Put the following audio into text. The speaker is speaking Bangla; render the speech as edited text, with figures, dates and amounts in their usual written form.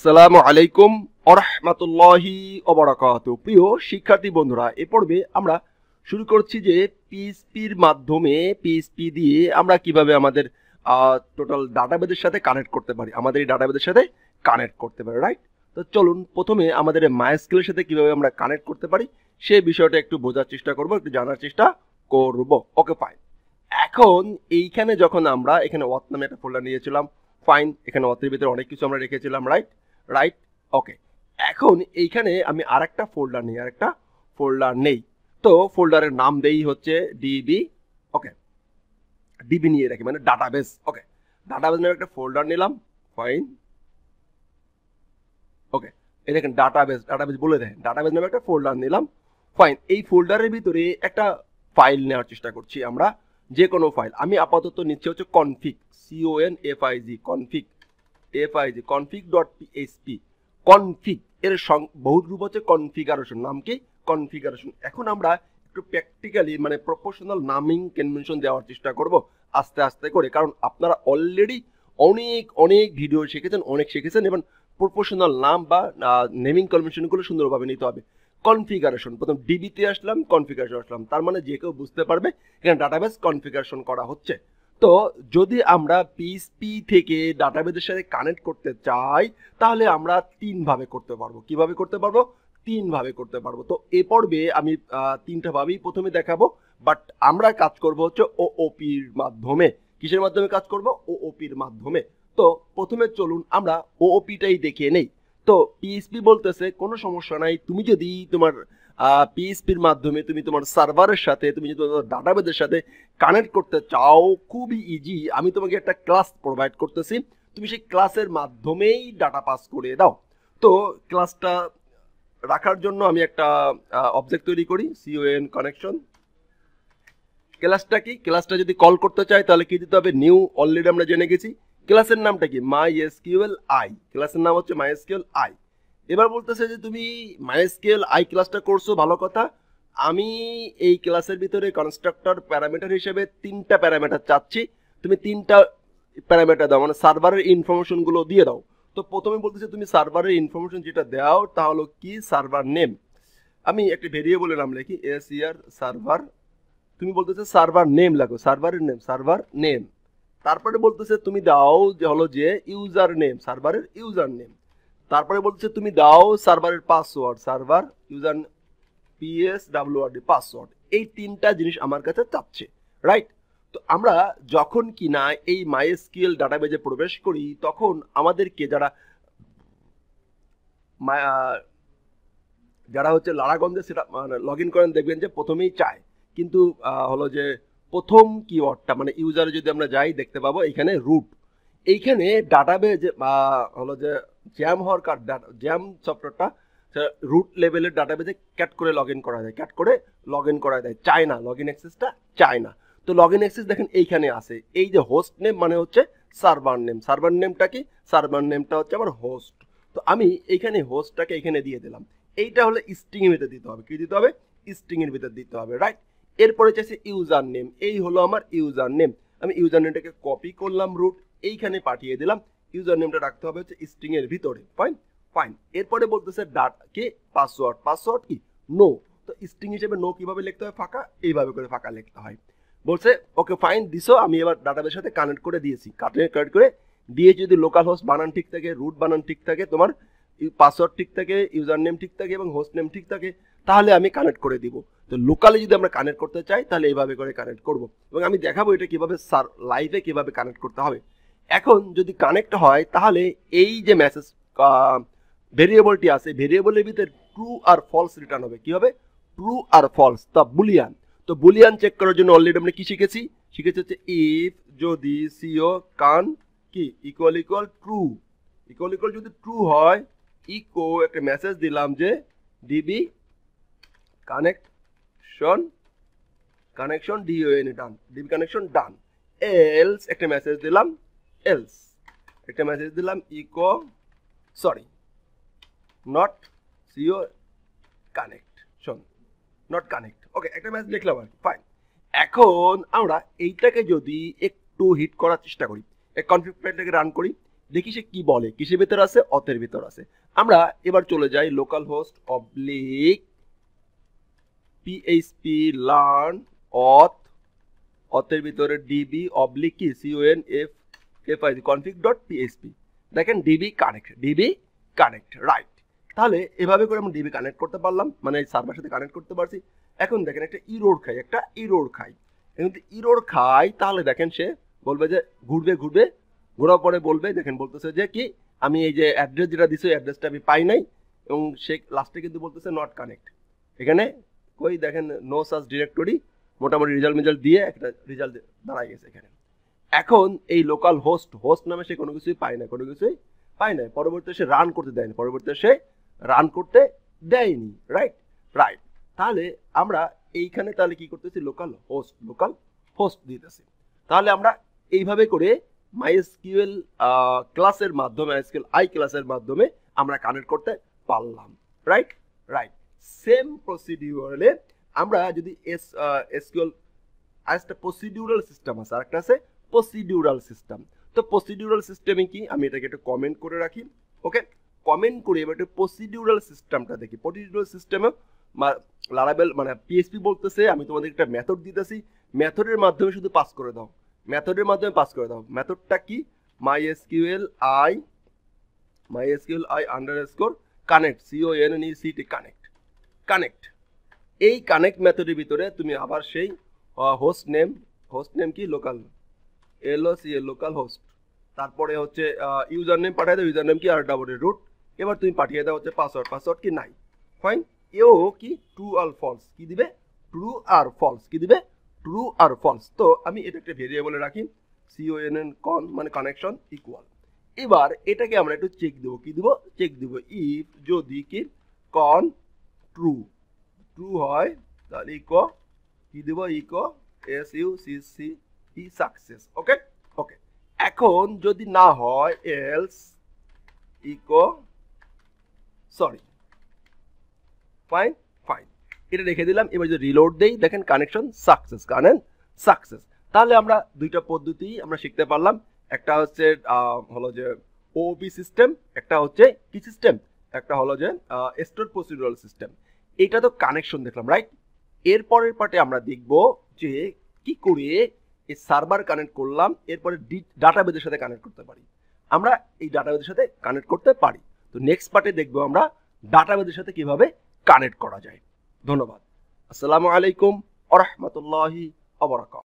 আসসালামু আলাইকুম ওয়া রাহমাতুল্লাহি ওয়া বারাকাতুহু। প্রিয় শিক্ষার্থী বন্ধুরা, এই পর্বে আমরা শুরু করছি যে পিএইচপির মাধ্যমে পিএইচপি দিয়ে আমরা কিভাবে আমাদের টোটাল ডাটাবেসের সাথে কানেক্ট করতে পারি, আমাদের এই ডাটাবেসের সাথে কানেক্ট করতে পারি, রাইট? তো চলুন প্রথমে আমাদের MySQL এর সাথে কিভাবে আমরা কানেক্ট করতে পারি সেই বিষয়টা একটু বোঝার চেষ্টা করব, একটু জানার চেষ্টা করব। Okay fine. এখন এইখানে যখন আমরা এখানে অথ নামে একটা ফোল্ডার নিয়েছিলাম, ফাইন, এখানে অথের ভিতরে অনেক কিছু আমরা রেখেছিলাম, রাইট। ওকে, এখন এইখানে আমি আরেকটা ফোল্ডার নেই, তো ফোল্ডারের নাম দেই হচ্ছে ডিবি। ওকে, ডিবি নিয়ে রাখি মানে ডাটাবেস। ওকে, ডাটাবেস নামে একটা ফোল্ডার নিলাম, ফাইন। ওকে, এই দেখেন ডাটাবেস বলে দেন, ডাটাবেস নামে একটা ফোল্ডার নিলাম, ফাইন। এই ফোল্ডারের ভিতরে একটা ফাইল নেওয়ার চেষ্টা করছি আমরা, যে কোনো ফাইল। আমি আপাতত নিচ্ছি হচ্ছে config, config.php। config এর বহুত রূপ হচ্ছে কনফিগারেশন, নাম কি? কনফিগারেশন। এখন আমরা একটু প্র্যাকটিক্যালি মানে প্রফেশনাল নামিং কনভেনশন দেওয়ার চেষ্টা করব আস্তে আস্তে করে, কারণ আপনারা অলরেডি অনেক ভিডিও শিখেছেন এবং প্রফেশনাল নাম বা নেমিং কনভেনশনগুলো সুন্দরভাবে নিতে হবে। কনফিগারেশন, প্রথম ডিবিতে আসলাম, কনফিগারেশন আসলাম, তার মানে যে কেউ বুঝতে পারবে এখানে ডাটাবেস কনফিগারেশন করা হচ্ছে। তো যদি আমরা পিএইচপি থেকে ডাটাবেসের সাথে কানেক্ট করতে চাই তাহলে আমরা তিনভাবে করতে পারবো। কিভাবে করতে পারবো? তিনভাবে করতে পারবো। তো এ পর্বে আমি তিনটা ভাবেই প্রথমে দেখাবো, বাট আমরা কাজ করব হচ্ছে ওওপির মাধ্যমে। কিসের মাধ্যমে কাজ করব? ওওপির মাধ্যমে। তো প্রথমে চলুন আমরা ওওপিটাই দেখে নেই। তো পিএইচপি বলতেছে কোনো সমস্যা নাই, তুমি যদি তোমার পিএইচপির মাধ্যমে তুমি তোমার সার্ভারের সাথে, তুমি যদি তোমার ডাটাবেসের সাথে কানেক্ট করতে চাও, খুবই ইজি। আমি তোমাকে একটা ক্লাস প্রোভাইড করতেছি, তুমি সেই ক্লাসের মাধ্যমেই ডাটা পাস করে দাও। তো ক্লাসটা রাখার জন্য আমি একটা অবজেক্ট তৈরি করি, con কানেকশন। ক্লাসটা কি? ক্লাসটা যদি কল করতে চাই তাহলে কি দিতে হবে? নিউ। অলরেডি আমরা জেনে গেছি ক্লাসের নামটা কি, MySQL i। ক্লাসের নাম হচ্ছে MySQL i। এবার বলতেছে যে তুমি MySQL i ক্লাসটা করছো, ভালো কথা। আমি এই ক্লাসের ভিতরে কনস্ট্রাক্টর প্যারামিটার হিসেবে তিনটা প্যারামিটার চাচ্ছি, তুমি তিনটা প্যারামিটার দাও, মানে সার্ভারের ইনফরমেশন গুলো দিয়ে দাও। তো প্রথমে বলতেছে তুমি সার্ভারের ইনফরমেশন যেটা দাও তা হলো কি, সার্ভার নেম। আমি একটা ভেরিয়েবলের নাম লিখি ser সার্ভার। তুমি বলতেছে সার্ভার নেম লাগো, সার্ভার নেম। তারপরে বলতেছে তুমি দাও যে হলো যে ইউজার নেম, সার্ভারের ইউজার নেম। তারপরে বলতেছে তুমি দাও সার্ভারের password, server user PSWRD password. এই তিনটা জিনিস আমার কাছে চাচ্ছে, রাইট? তো আমরা যখন কিনা এই MySQL ডাটাবেজে প্রবেশ করি তখন আমাদেরকে যারা হচ্ছে লারাগঞ্জে সেটা লগ ইন করেন দেখবেন যে প্রথমেই চায়, কিন্তু হলো যে প্রথম কিওয়ার্ডটা মানে ইউজারে যদি আমরা যাই দেখতে পাবো এখানে রুট। এইখানে ডাটাবেজ হলো যে জ্যাম হওয়ার জ্যাম সফটওয়্যারটা রুট লেভেলের ডাটাবেজে ক্যাট করে লগ ইন করা যায়, চায় না, লগ ইন অ্যাক্সেসটা চায় না। তো লগ ইন অ্যাক্সেস দেখেন এইখানে আছে, এই যে হোস্ট নেম মানে হচ্ছে সার্ভার নেম। সার্ভার নেমটা কি? সার্ভার নেমটা হচ্ছে আমার হোস্ট। তো আমি এইখানে হোস্টটাকে এখানে দিয়ে দিলাম। এইটা হলো স্ট্রিং এর ভিতরে দিতে হবে। কি দিতে হবে? স্ট্রিং এর ভিতরে দিতে হবে, রাইট? এরপরে চাইছে ইউজার নেম, এই হলো আমার ইউজার নেম। আমি ইউজার নেমটাকে কপি করলাম, রুট এইখানে পাঠিয়ে দিলাম। ইউজার নেমটা রাখতে হবে হচ্ছে স্ট্রিং এর ভিতরে, ফাইন। এরপরে বলতেছে কি, পাসওয়ার্ড কি, নো। তো স্ট্রিং হিসেবে নো কিভাবে লিখতে হয়? ফাঁকা, এইভাবে করে ফাঁকা লিখতে হয়। বলছে ওকে ফাইন, দিছো। আমি এবার ডাটাবেসের সাথে কানেক্ট করে দিয়েছি, কানেক্ট করে দিয়ে যদি লোকাল হোস্ট বানান ঠিক থাকে, রুট বানান ঠিক থাকে, তোমার পাসওয়ার্ড ঠিক থাকে, ইউজার নেম ঠিক থাকে এবং হোস্ট নেম ঠিক থাকে, তাহলে আমি কানেক্ট করে দিব। তো লোকালি যদি আমরা কানেক্ট করতে চাই তাহলে এইভাবে করে কানেক্ট করব, এবং আমি দেখাবো এটা কিভাবে লাইভে কিভাবে কানেক্ট করতে হবে। এখন যদি কানেক্ট হয় তাহলে এই যে মেসেজ ভেরিয়েবলটি আছে, ভেরিয়েবলের ভিতরে ট্রু আর ফলস রিটার্ন হবে। কি হবে? ট্রু আর ফলস, তা বুলিয়ান। তো বুলিয়ান চেক করার জন্য অলরেডি আমরা কি শিখেছি হচ্ছে ইফ যদি সিও কান কি ইকুয়াল ট্রু, যদি ট্রু হয় ইকো একটা মেসেজ দিলাম যে DB connection done, DB connection done. Else একটা মেসেজ দিলাম, ইকো নট সিও কানেকশন, নট কানেক্ট। ওকে, একটা মেসেজ লিখলাম আর কি, ফাইন। এখন আমরা এইটাকে যদি একটু হিট করার চেষ্টা করি, কনফিগ ফাইলটাকে রান করি, দেখি সে কি বলে, কিসের ভিতর আছে, অথের ভিতর আছে। আমরা এবার চলে যাই local host oblique PHP learn অথের ভিতরে ডিবি অবলিক কি CONF config.php। দেখেন ডিবি কানেক্ট রাইট। তাহলে এভাবে করে আমরা ডিবি কানেক্ট করতে পারলাম, মানে সার্ভারের সাথে কানেক্ট করতে পারছি। এখন দেখেন একটা ইরোর খাই, কিন্তু ইরোর খাই, তাহলে দেখেন সে বলবে যে ঘোরার পরে বলবে, দেখেন বলতেছে যে কি আমি এই যে অ্যাড্রেস যেটা দিছি ওই অ্যাড্রেসটা আমি পাই নাই, এবং সে লাস্টে কিন্তু বলতেছে নট কানেক্ট। এখানে কই দেখেন নো সার্চ ডিরেক্টরি, মোটামুটি রেজাল্ট দিয়ে একটা রেজাল্ট দাঁড়ায় গেছে এখানে। এখন এই লোকাল হোস্ট নামে সে কোনো কিছুই পায় না, পরবর্তীতে সে রান করতে দেয়নি, রাইট। তাহলে আমরা এইখানে তাহলে কি করতেছি, লোকাল হোস্ট দিতেছি। তাহলে আমরা এইভাবে করে MySQL ক্লাসের মাধ্যমে, MySQL i ক্লাসের মাধ্যমে আমরা কানেক্ট করতে পারলাম, রাইট। সেম প্রসিডিউরালে আমরা যদি SQL একটা প্রসিডিউরাল সিস্টেম আছে, আরেকটা আছে প্রসিডিউরাল সিস্টেম। তো প্রসিডিউরাল সিস্টেমে কি, আমি এটাকে একটা কমেন্ট করে রাখি, ওকে, কমেন্ট করে এবার একটু প্রসিডিউরাল সিস্টেমটা দেখি। প্রসিডিউরাল সিস্টেমে লারাবেল মানে PHP বলতেছে আমি তোমাদের একটা মেথড দিতেছি, মেথডের মাধ্যমে শুধু পাস করে দাও, মেথডটা কি, MySQL i underscore connect connect. এই কানেক্ট মেথডের ভিতরে তুমি আবার সেই হোস্ট নেম কি লোকাল লোকাল হোস্ট, তারপরে হচ্ছে ইউজার নেম পাঠিয়ে দাও, ইউজার নেম কি rwroot, এবার তুমি পাঠিয়ে দাও হচ্ছে পাসওয়ার্ড কি নাই, ফাইন। এও কি ট্রু আর ফলস কি দিবে, ট্রু আর ফলস। তো আমি এটা একটা ভেরিয়েবলে রাখি con মানে কানেকশন ইকুয়াল। এবার এটাকে আমরা একটু চেক দেবো, কি দিব, ইফ যদি কি কন ট্রু হয় তাহলে কি দিব, SUCCE সাকসেস, ওকে। এখন যদি না হয় এলস ফাইন। এটা রেখে দিলাম। এবার যদি রিলোড দেই, দেখেন কানেকশন সাকসেস। তাহলে আমরা দুইটা পদ্ধতি আমরা শিখতে পারলাম, একটা হচ্ছে হলো যে ওপি সিস্টেম, একটা হচ্ছে কি সিস্টেম, একটা হলো যে স্টোর প্রসিডিউরাল সিস্টেম। এটা তো কানেকশন দেখলাম, রাইট। এরপরের পার্টে আমরা দেখব যে কি করে এই সার্ভার কানেক্ট করলাম, এরপরে ডাটাবেজের সাথে কানেক্ট করতে পারি, আমরা এই ডাটাবেজের সাথে কানেক্ট করতে পারি। তো নেক্সট পার্টে দেখবো আমরা ডাটাবেজের সাথে কিভাবে কানেক্ট করা যায়। ধন্যবাদ। আসসালামু আলাইকুম ওয়া রাহমাতুল্লাহি ওয়া বারাকাতুহু।